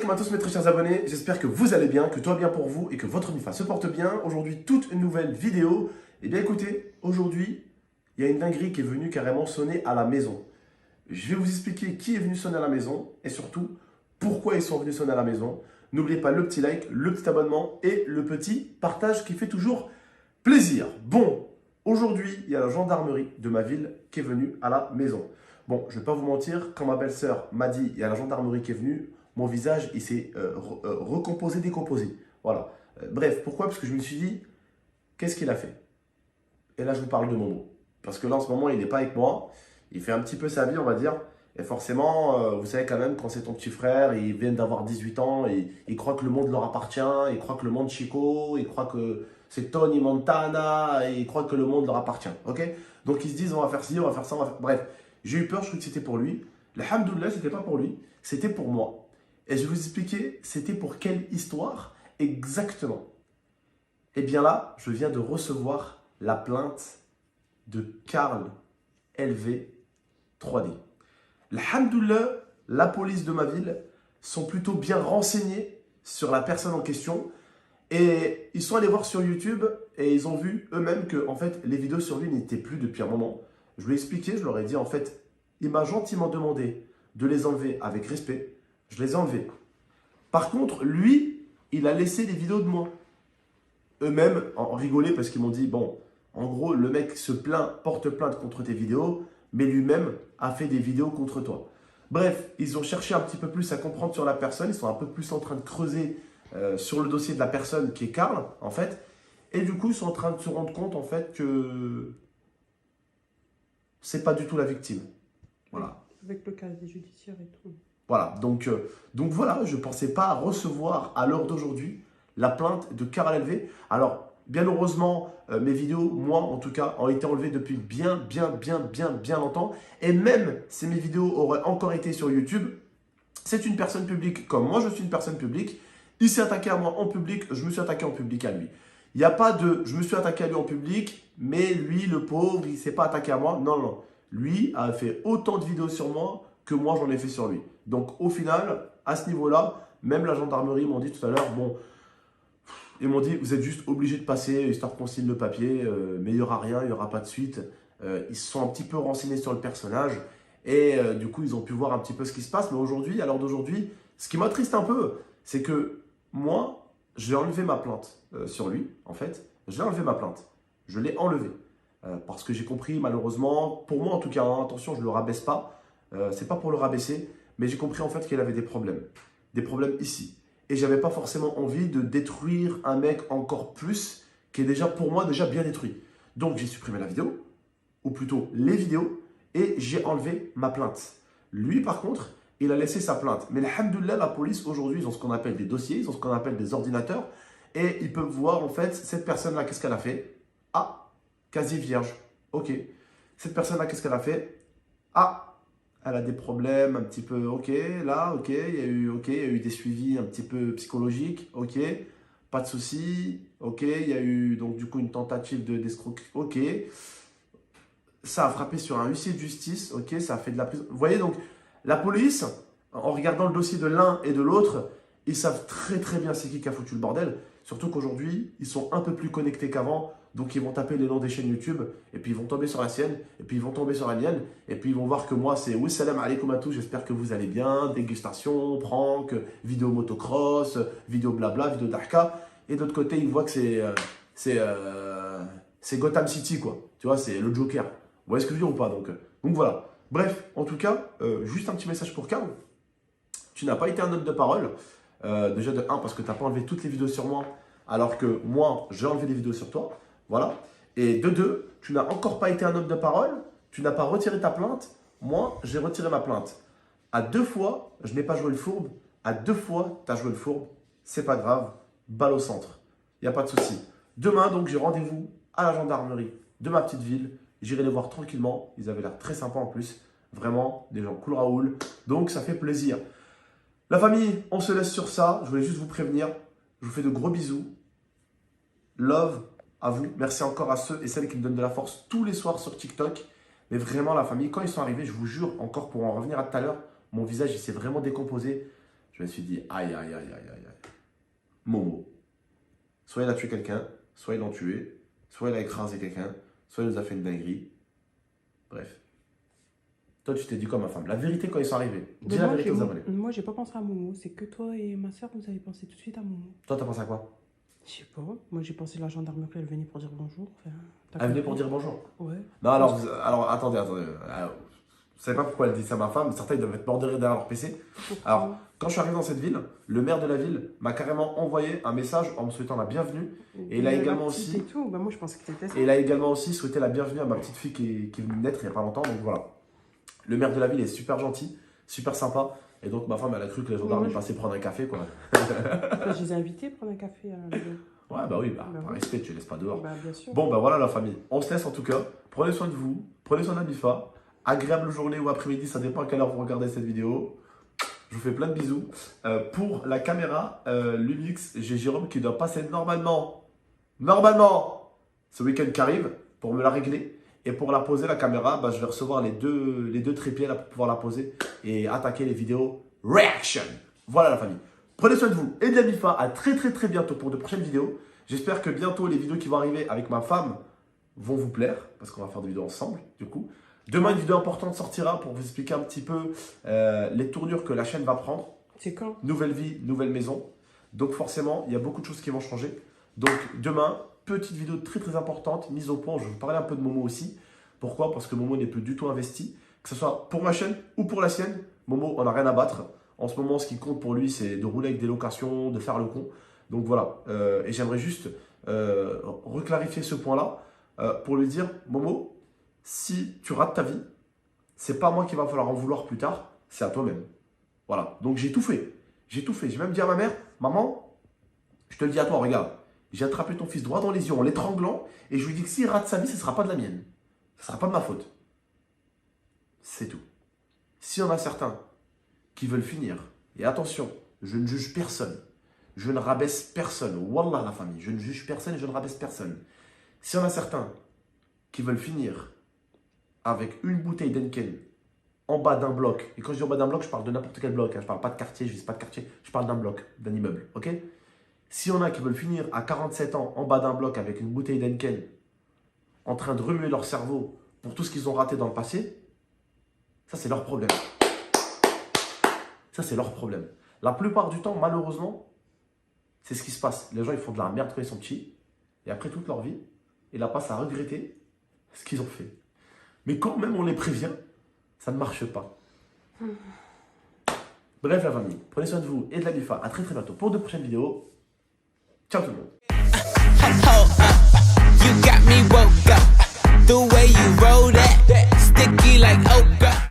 alaikum à tous mes très chers abonnés, j'espère que vous allez bien, que tout va bien pour vous et que votre MIFA se porte bien. Aujourd'hui, toute une nouvelle vidéo. Eh bien écoutez, aujourd'hui, il y a une dinguerie qui est venue carrément sonner à la maison. Je vais vous expliquer qui est venu sonner à la maison et surtout pourquoi ils sont venus sonner à la maison. N'oubliez pas le petit like, le petit abonnement et le petit partage qui fait toujours plaisir. Bon, aujourd'hui, il y a la gendarmerie de ma ville qui est venue à la maison. Bon, je ne vais pas vous mentir, quand ma belle-sœur m'a dit il y a la gendarmerie qui est venue, mon visage il s'est recomposé, décomposé. Voilà. Bref, pourquoi? Parce que je me suis dit, qu'est-ce qu'il a fait? Et là, je vous parle de Momo. Parce que là, en ce moment, il n'est pas avec moi. Il fait un petit peu sa vie, on va dire. Et forcément, vous savez quand même, quand c'est ton petit frère, il vient d'avoir 18 ans, et il croit que le monde leur appartient, il croit que le monde Chico, il croit que c'est Tony Montana, et il croit que le monde leur appartient. Ok? Donc ils se disent, on va faire ci, on va faire ça, on va faire... Bref, j'ai eu peur, je croyais que c'était pour lui. Alhamdoulilah, c'était pas pour lui, c'était pour moi. Et je vais vous expliquer, c'était pour quelle histoire exactement. Et bien là, je viens de recevoir la plainte de Karl LV 3D. Alhamdoulilah, la police de ma ville sont plutôt bien renseignés sur la personne en question. Et ils sont allés voir sur YouTube et ils ont vu eux-mêmes que en fait, les vidéos sur lui n'étaient plus depuis un moment. Je lui ai expliqué, je leur ai dit en fait, il m'a gentiment demandé de les enlever avec respect. Je les ai enlevés. Par contre, lui, il a laissé des vidéos de moi. Eux-mêmes en rigolaient parce qu'ils m'ont dit, bon, en gros, le mec se plaint, porte plainte contre tes vidéos, mais lui-même a fait des vidéos contre toi. Bref, ils ont cherché un petit peu plus à comprendre sur la personne, ils sont un peu plus en train de creuser sur le dossier de la personne qui est Karl, en fait. Et du coup, ils sont en train de se rendre compte, en fait, que c'est pas du tout la victime. Voilà. Avec le casier judiciaire et tout. Voilà, donc voilà, je ne pensais pas recevoir à l'heure d'aujourd'hui la plainte de Karl LV. Alors, bien heureusement, mes vidéos, moi en tout cas, ont été enlevées depuis bien longtemps. Et même si mes vidéos auraient encore été sur YouTube, c'est une personne publique comme moi, je suis une personne publique. Il s'est attaqué à moi en public, je me suis attaqué en public à lui. Il n'y a pas de « je me suis attaqué à lui en public, mais lui, le pauvre, il ne s'est pas attaqué à moi ». Non, non. Lui a fait autant de vidéos sur moi que moi, j'en ai fait sur lui. Donc, au final, à ce niveau-là, même la gendarmerie m'ont dit tout à l'heure, bon, ils m'ont dit, vous êtes juste obligé de passer, histoire qu'on signe le papier, mais il n'y aura rien, il n'y aura pas de suite. Ils se sont un petit peu renseignés sur le personnage et du coup, ils ont pu voir un petit peu ce qui se passe. Mais aujourd'hui, à l'heure d'aujourd'hui, ce qui m'attriste un peu, c'est que moi, j'ai enlevé ma plainte sur lui, en fait. J'ai enlevé ma plainte. Je l'ai enlevée. Parce que j'ai compris, malheureusement, pour moi en tout cas, hein, attention, je ne le rabaisse pas. C'est pas pour le rabaisser, mais j'ai compris en fait qu'il avait des problèmes. Des problèmes ici. Et j'avais pas forcément envie de détruire un mec encore plus, qui est déjà, pour moi, déjà bien détruit. Donc j'ai supprimé la vidéo, ou plutôt les vidéos, et j'ai enlevé ma plainte. Lui, par contre, il a laissé sa plainte. Mais alhamdoulilah, la police, aujourd'hui, ils ont ce qu'on appelle des dossiers, ils ont ce qu'on appelle des ordinateurs, et ils peuvent voir, en fait, cette personne-là, qu'est-ce qu'elle a fait. Ah, casier vierge. Ok. Cette personne-là, qu'est-ce qu'elle a fait? Ah, elle a des problèmes un petit peu. Ok, là, ok. Il y a eu des suivis un petit peu psychologiques. Ok. Pas de souci. Ok. Il y a eu donc du coup une tentative d'escroquerie. Ok. Ça a frappé sur un huissier de justice. Ok. Ça a fait de la prison. Vous voyez donc, la police, en regardant le dossier de l'un et de l'autre, ils savent très bien c'est qui a foutu le bordel. Surtout qu'aujourd'hui, ils sont un peu plus connectés qu'avant. Donc, ils vont taper les noms des chaînes YouTube, et puis ils vont tomber sur la sienne, et puis ils vont tomber sur la mienne, et puis ils vont voir que moi, c'est « Oui, salam alaikum à tous, j'espère que vous allez bien, dégustation, prank, vidéo motocross, vidéo blabla, vidéo d'Arka. » Et de l'autre côté, ils voient que c'est Gotham City, quoi. Tu vois, c'est le Joker. Vous voyez ce que je veux dire ou pas? Donc voilà. Bref, en tout cas, juste un petit message pour Karl. Tu n'as pas été un homme de parole. Déjà de 1, parce que tu n'as pas enlevé toutes les vidéos sur moi, alors que moi, j'ai enlevé des vidéos sur toi. Voilà. Et de 2, tu n'as encore pas été un homme de parole, tu n'as pas retiré ta plainte. Moi, j'ai retiré ma plainte. À 2 fois, je n'ai pas joué le fourbe. À 2 fois, tu as joué le fourbe. C'est pas grave. Balle au centre. Il n'y a pas de souci. Demain, donc, j'ai rendez-vous à la gendarmerie de ma petite ville. J'irai les voir tranquillement. Ils avaient l'air très sympas en plus. Vraiment, des gens cool Raoul. Donc, ça fait plaisir. La famille, on se laisse sur ça. Je voulais juste vous prévenir. Je vous fais de gros bisous. Love à vous. Merci encore à ceux et celles qui me donnent de la force tous les soirs sur TikTok. Mais vraiment, la famille, quand ils sont arrivés, je vous jure, encore pour en revenir à tout à l'heure, mon visage, il s'est vraiment décomposé. je me suis dit, aïe, aïe, aïe, aïe, aïe, aïe. Momo, soit il a tué quelqu'un, soit il l'a tué, soit il a écrasé quelqu'un, soit il nous a fait une dinguerie. Bref. Toi, tu t'es dit quoi, ma femme? La vérité quand ils sont arrivés. Dis la vérité aux abonnés. Moi, j'ai pas pensé à Momo. C'est que toi et ma soeur, vous avez pensé tout de suite à Momo. Toi, t'as pensé à quoi? Je sais pas. Moi, j'ai pensé à la gendarmerie, elle venait pour dire bonjour. Enfin, Elle venait pour dire bonjour. Ouais. Non, alors attendez. Vous savez pas pourquoi elle dit ça à ma femme? Certains, ils doivent être morts de rire derrière leur PC. Pourquoi? Alors, quand je suis arrivé dans cette ville, le maire de la ville m'a carrément envoyé un message en me souhaitant la bienvenue. Et il a également aussi. Et tout. Bah, moi, je pensais que c'était ça. Et il a également aussi souhaité la bienvenue à ma petite fille qui est venue naître il n'y a pas longtemps. Donc voilà. Le maire de la ville est super gentil, super sympa. Et donc ma femme, elle a cru que les gendarmes allaient passer prendre un café, quoi. Je les ai invités à prendre un café à la maison. Ouais, bah oui, Bah par oui. respect, tu les laisses pas dehors. Bah, bien sûr. Bon, bah voilà la famille. On se laisse en tout cas. Prenez soin de vous, prenez soin d'Abifa. Agréable journée ou après-midi, ça dépend à quelle heure vous regardez cette vidéo. Je vous fais plein de bisous. Pour la caméra Lumix, j'ai Jérôme qui doit passer normalement, ce week-end qui arrive pour me la régler. Et pour la poser, la caméra, bah, je vais recevoir les deux trépieds là pour pouvoir la poser et attaquer les vidéos reaction. Voilà la famille. Prenez soin de vous et de l'Abifa. À très bientôt pour de prochaines vidéos. J'espère que bientôt les vidéos qui vont arriver avec ma femme vont vous plaire parce qu'on va faire des vidéos ensemble du coup. Demain, une vidéo importante sortira pour vous expliquer un petit peu les tournures que la chaîne va prendre. C'est quand? Nouvelle vie, nouvelle maison. Donc forcément, il y a beaucoup de choses qui vont changer. Donc demain, petite vidéo très importante, mise au point. Je vais vous parler un peu de Momo aussi. Pourquoi? Parce que Momo n'est plus du tout investi. Que ce soit pour ma chaîne ou pour la sienne, Momo, on n'a rien à battre. En ce moment, ce qui compte pour lui, c'est de rouler avec des locations, de faire le con. Donc voilà. Et j'aimerais juste reclarifier ce point-là pour lui dire, Momo, si tu rates ta vie, c'est pas moi qui va falloir en vouloir plus tard, c'est à toi-même. Voilà. Donc j'ai tout fait. J'ai même dit à ma mère, maman, je te le dis à toi, regarde. J'ai attrapé ton fils droit dans les yeux en l'étranglant et je lui dis que s'il rate sa vie, ce ne sera pas de la mienne. Ce ne sera pas de ma faute. C'est tout. S'il y en a certains qui veulent finir, et attention, je ne juge personne. Je ne rabaisse personne. Wallah la famille, je ne juge personne et je ne rabaisse personne. S'il y en a certains qui veulent finir avec une bouteille d'Henken en bas d'un bloc, et quand je dis en bas d'un bloc, je parle de n'importe quel bloc, hein. Je ne parle pas de quartier, je ne vise pas de quartier, je parle d'un bloc, d'un immeuble, ok? S'il y en a qui veulent finir à 47 ans en bas d'un bloc avec une bouteille d'Henken, en train de remuer leur cerveau pour tout ce qu'ils ont raté dans le passé, ça c'est leur problème. Ça c'est leur problème. La plupart du temps, malheureusement, c'est ce qui se passe. Les gens ils font de la merde quand ils sont petits, et après toute leur vie, ils la passent à regretter ce qu'ils ont fait. Mais quand même on les prévient, ça ne marche pas. Bref la famille, prenez soin de vous et de l'Abifa. À très bientôt pour de prochaines vidéos. Ciao tout le monde. You got me woke up, the way you roll that, sticky like okra.